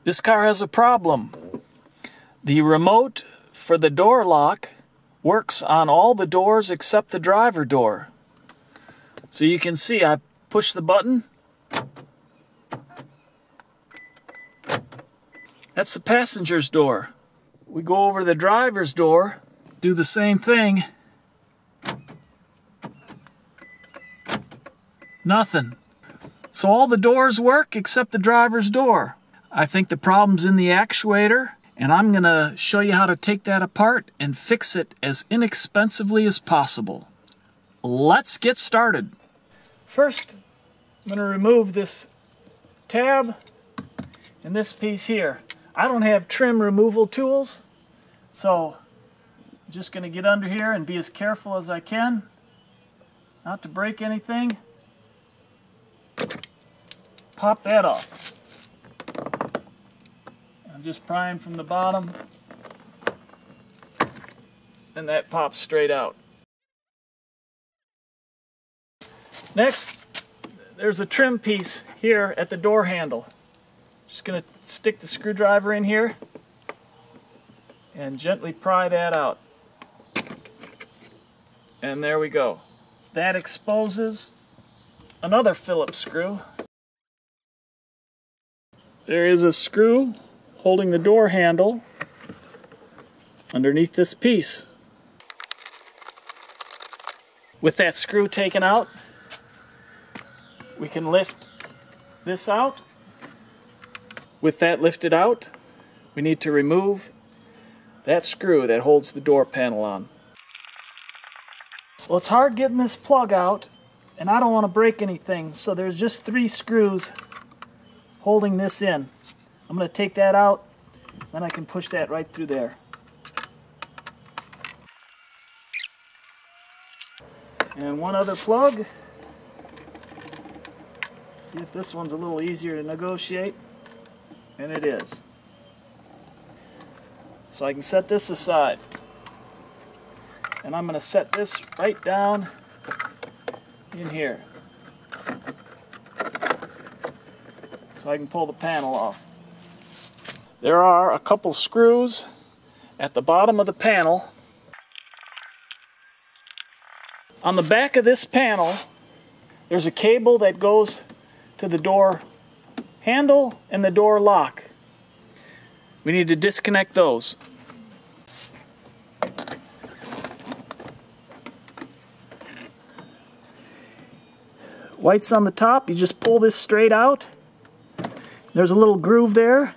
This car has a problem. The remote for the door lock works on all the doors except the driver door. So you can see I push the button. That's the passenger's door. We go over to the driver's door, do the same thing. Nothing. So all the doors work except the driver's door. I think the problem's in the actuator, and I'm going to show you how to take that apart and fix it as inexpensively as possible. Let's get started. First, I'm going to remove this tab and this piece here. I don't have trim removal tools, so I'm just going to get under here and be as careful as I can not to break anything. Pop that off. I'm just prying from the bottom, and that pops straight out. Next, there's a trim piece here at the door handle. Just going to stick the screwdriver in here and gently pry that out. And there we go. That exposes another Phillips screw. There is a screw holding the door handle underneath this piece. With that screw taken out, we can lift this out. With that lifted out, we need to remove that screw that holds the door panel on. Well, it's hard getting this plug out, and I don't want to break anything, so there's just 3 screws holding this in. I'm going to take that out, then I can push that right through there. And one other plug. See if this one's a little easier to negotiate. And it is. So I can set this aside. And I'm going to set this right down in here, so I can pull the panel off. There are a couple screws at the bottom of the panel. On the back of this panel, there's a cable that goes to the door handle and the door lock. We need to disconnect those. White's on the top, you just pull this straight out. There's a little groove there.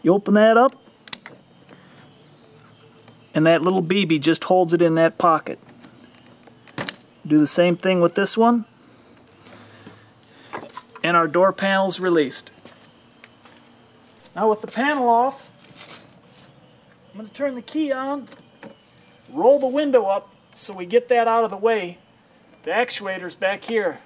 You open that up, and that little BB just holds it in that pocket. Do the same thing with this one, and our door panel's released. Now with the panel off, I'm going to turn the key on, roll the window up so we get that out of the way. The actuator's back here,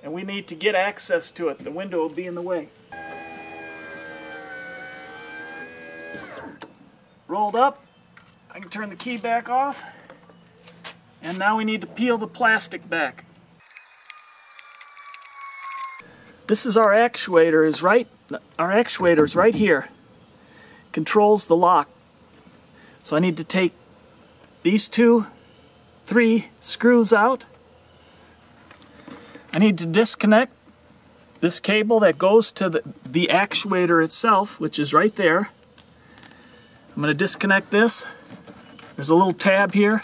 and we need to get access to it. The window will be in the way. Rolled up, I can turn the key back off, and now we need to peel the plastic back. This is our actuator is right here. Controls the lock. So I need to take these 3 screws out. I need to disconnect this cable that goes to the actuator itself, which is right there. I'm going to disconnect this. There's a little tab here.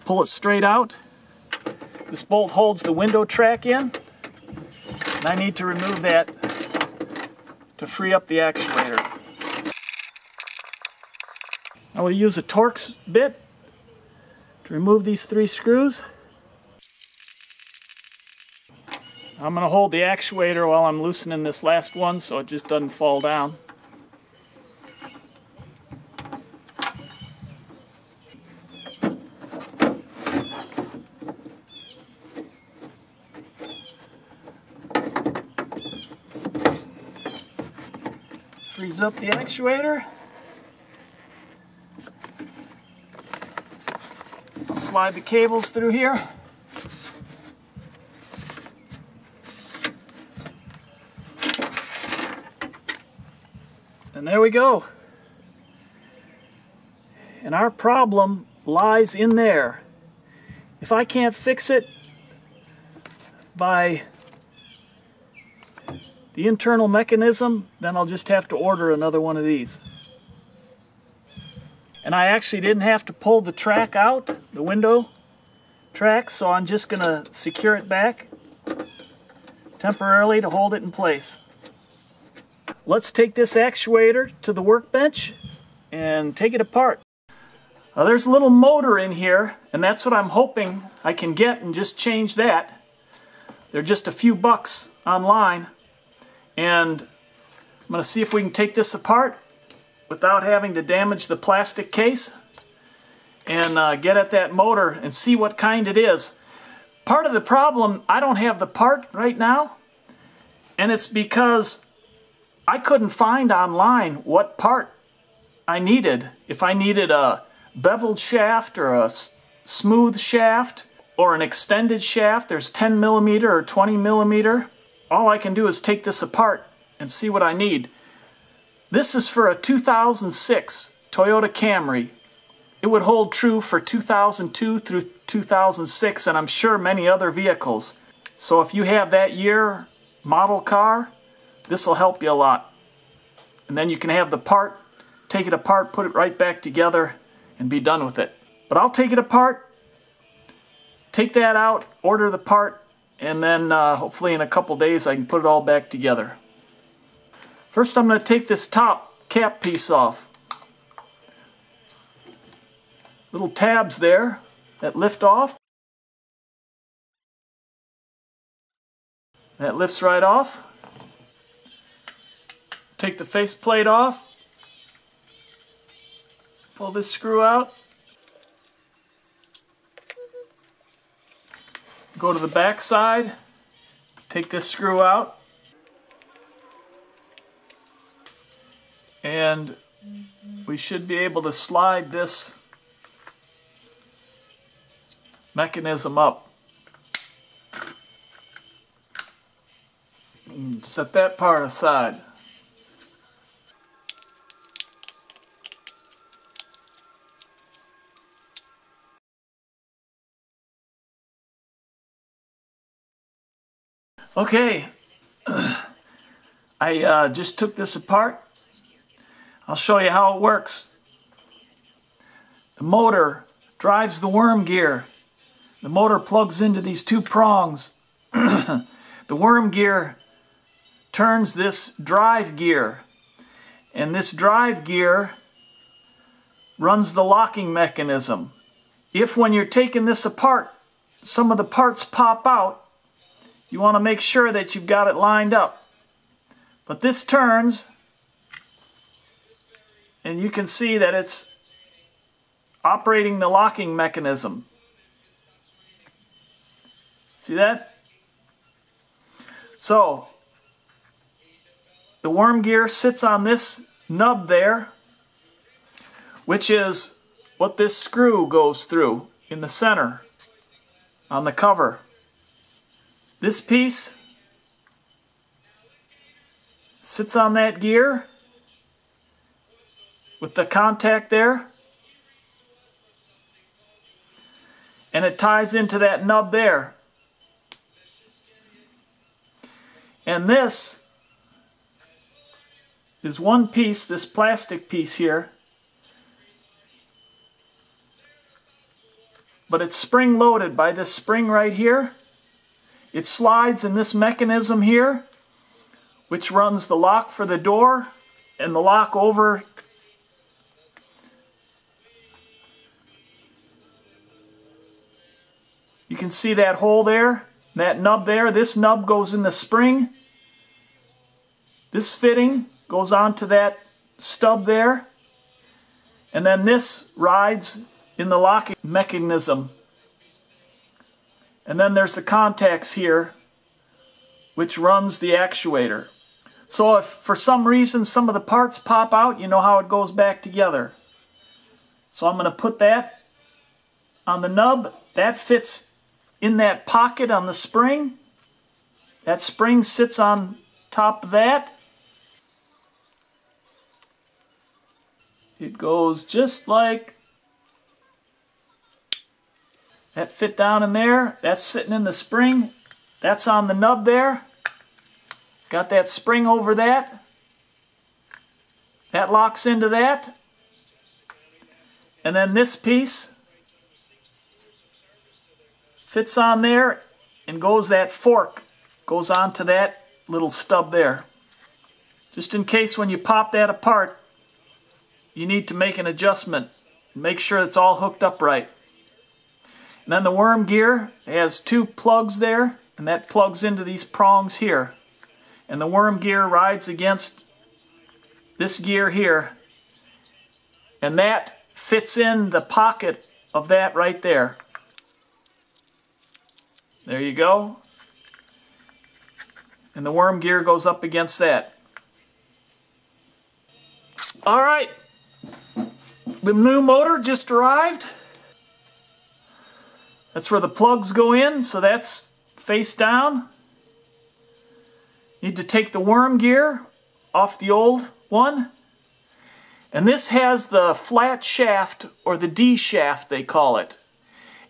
Pull it straight out. This bolt holds the window track in, and I need to remove that to free up the actuator. I will use a Torx bit to remove these 3 screws. I'm going to hold the actuator while I'm loosening this last one so it just doesn't fall down. Frees up the actuator. I'll slide the cables through here. And there we go. And our problem lies in there. If I can't fix it by the internal mechanism, then I'll just have to order another one of these. And I actually didn't have to pull the track out, the window track, so I'm just going to secure it back temporarily to hold it in place. Let's take this actuator to the workbench and take it apart. There's a little motor in here, and that's what I'm hoping I can get and just change that. They're just a few bucks online, and I'm going to see if we can take this apart without having to damage the plastic case and get at that motor and see what kind it is. Part of the problem, I don't have the part right now, and it's because I couldn't find online what part I needed. If I needed a beveled shaft or a smooth shaft or an extended shaft, there's 10 millimeter or 20 millimeter. All I can do is take this apart and see what I need. This is for a 2006 Toyota Camry. It would hold true for 2002 through 2006, and I'm sure many other vehicles. So if you have that year model car, this will help you a lot. And then you can have the part, take it apart, put it right back together, and be done with it. But I'll take it apart, take that out, order the part, and then hopefully in a couple days I can put it all back together. First I'm going to take this top cap piece off. Little tabs there that lift off. That lifts right off. Take the faceplate off. Pull this screw out. Go to the back side. Take this screw out. And we should be able to slide this mechanism up. And set that part aside. Okay, I just took this apart. I'll show you how it works. The motor drives the worm gear. The motor plugs into these two prongs. The worm gear turns this drive gear, and this drive gear runs the locking mechanism. If when you're taking this apart, some of the parts pop out, you want to make sure that you've got it lined up. But this turns, and you can see that it's operating the locking mechanism. See that? So, the worm gear sits on this nub there, which is what this screw goes through in the center on the cover. This piece sits on that gear with the contact there, and it ties into that nub there. And this is one piece, this plastic piece here, but it's spring loaded by this spring right here. It slides in this mechanism here, which runs the lock for the door and the lock over. You can see that hole there, that nub there. This nub goes in the spring. This fitting goes onto that stub there. And then this rides in the locking mechanism. And then there's the contacts here, which runs the actuator. So if for some reason some of the parts pop out, you know how it goes back together. So I'm going to put that on the nub. That fits in that pocket on the spring. That spring sits on top of that. It goes just like that. Fit down in there. That's sitting in the spring. That's on the nub there. Got that spring over that. That locks into that. And then this piece fits on there and goes, that fork goes onto that little stub there. Just in case when you pop that apart, you need to make an adjustment. Make sure it's all hooked up right. And then the worm gear has two plugs there, and that plugs into these prongs here. And the worm gear rides against this gear here. And that fits in the pocket of that right there. There you go. And the worm gear goes up against that. All right. The new motor just arrived. That's where the plugs go in, so that's face down. Need to take the worm gear off the old one. And this has the flat shaft, or the D shaft they call it.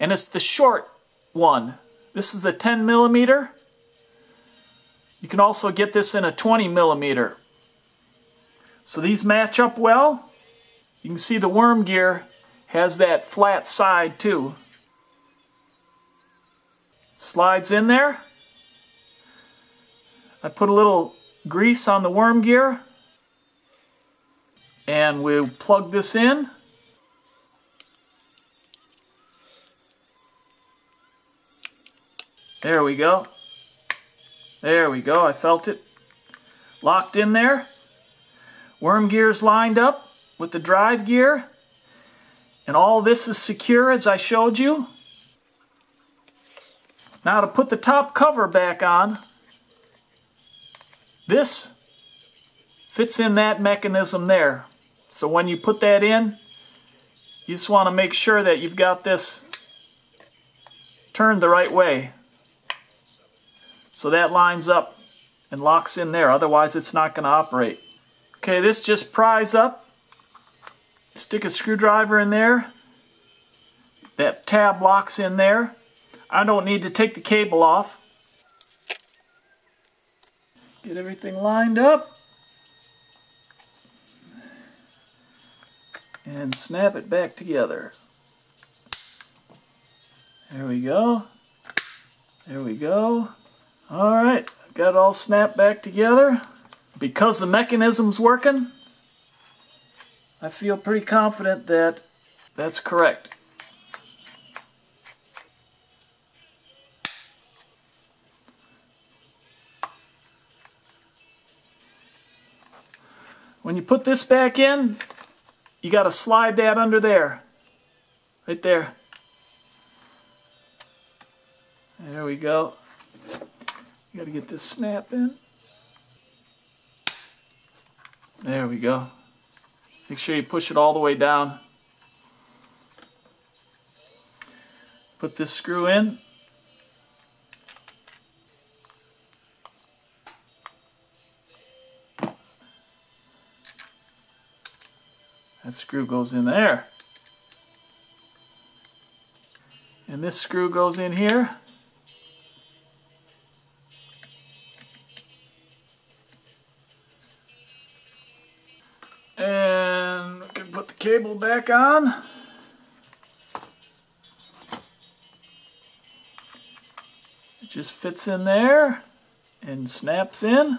And it's the short one. This is a 10 millimeter. You can also get this in a 20 millimeter. So these match up well. You can see the worm gear has that flat side too. Slides in there. I put a little grease on the worm gear. And we'll plug this in. There we go. There we go. I felt it. Locked in there. Worm gear's lined up with the drive gear. And all this is secure as I showed you. Now to put the top cover back on, this fits in that mechanism there. So when you put that in, you just want to make sure that you've got this turned the right way. So that lines up and locks in there, otherwise it's not going to operate. Okay, this just pries up. Stick a screwdriver in there. That tab locks in there. I don't need to take the cable off. Get everything lined up. And snap it back together. There we go. There we go. Alright, I've got it all snapped back together. Because the mechanism's working, I feel pretty confident that that's correct. When you put this back in, you got to slide that under there. Right there. There we go. You got to get this snap in. There we go. Make sure you push it all the way down. Put this screw in. That screw goes in there. And this screw goes in here. And we can put the cable back on. It just fits in there and snaps in.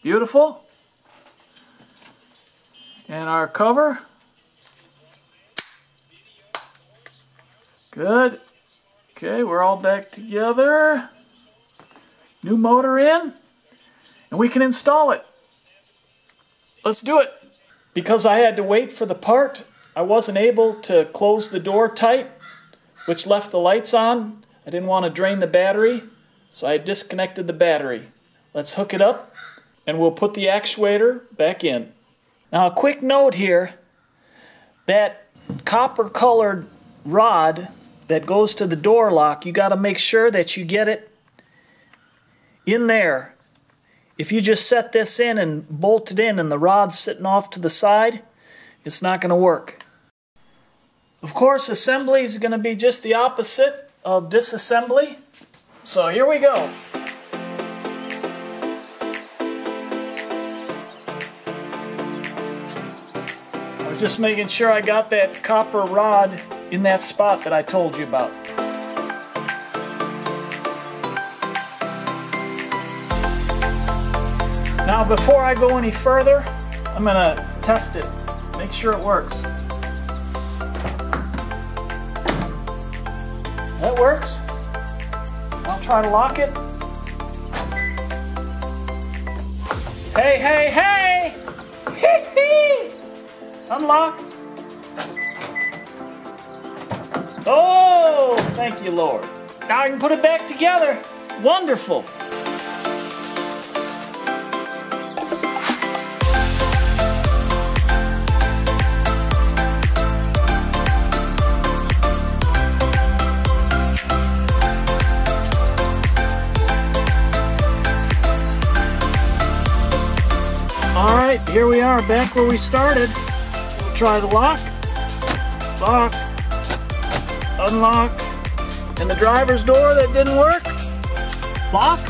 Beautiful. And our cover. Good. Okay, we're all back together. New motor in. And we can install it. Let's do it. Because I had to wait for the part, I wasn't able to close the door tight, which left the lights on. I didn't want to drain the battery, so I disconnected the battery. Let's hook it up, and we'll put the actuator back in. Now a quick note here, that copper-colored rod that goes to the door lock, you got to make sure that you get it in there. If you just set this in and bolt it in and the rod's sitting off to the side, it's not going to work. Of course, assembly is going to be just the opposite of disassembly. So here we go. I was just making sure I got that copper rod in that spot that I told you about. Now before I go any further, I'm going to test it. Make sure it works. That works. I'll try to lock it. Hey, hey, hey! Hee-hee! Unlock. Oh, thank you, Lord. Now I can put it back together. Wonderful. Alright, here we are, back where we started. We'll try the lock. Lock. Unlock. And the driver's door that didn't work. Lock.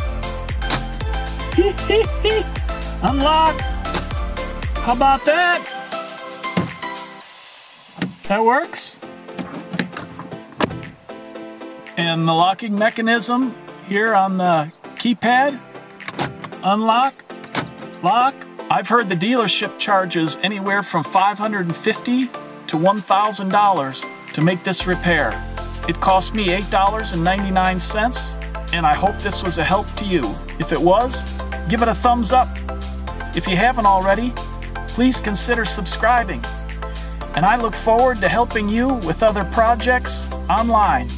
Unlock. How about that? That works. And the locking mechanism here on the keypad. Unlock. Lock. I've heard the dealership charges anywhere from $550 to $1,000 to make this repair. It cost me $8.99, and I hope this was a help to you. If it was, give it a thumbs up. If you haven't already, please consider subscribing. And I look forward to helping you with other projects online.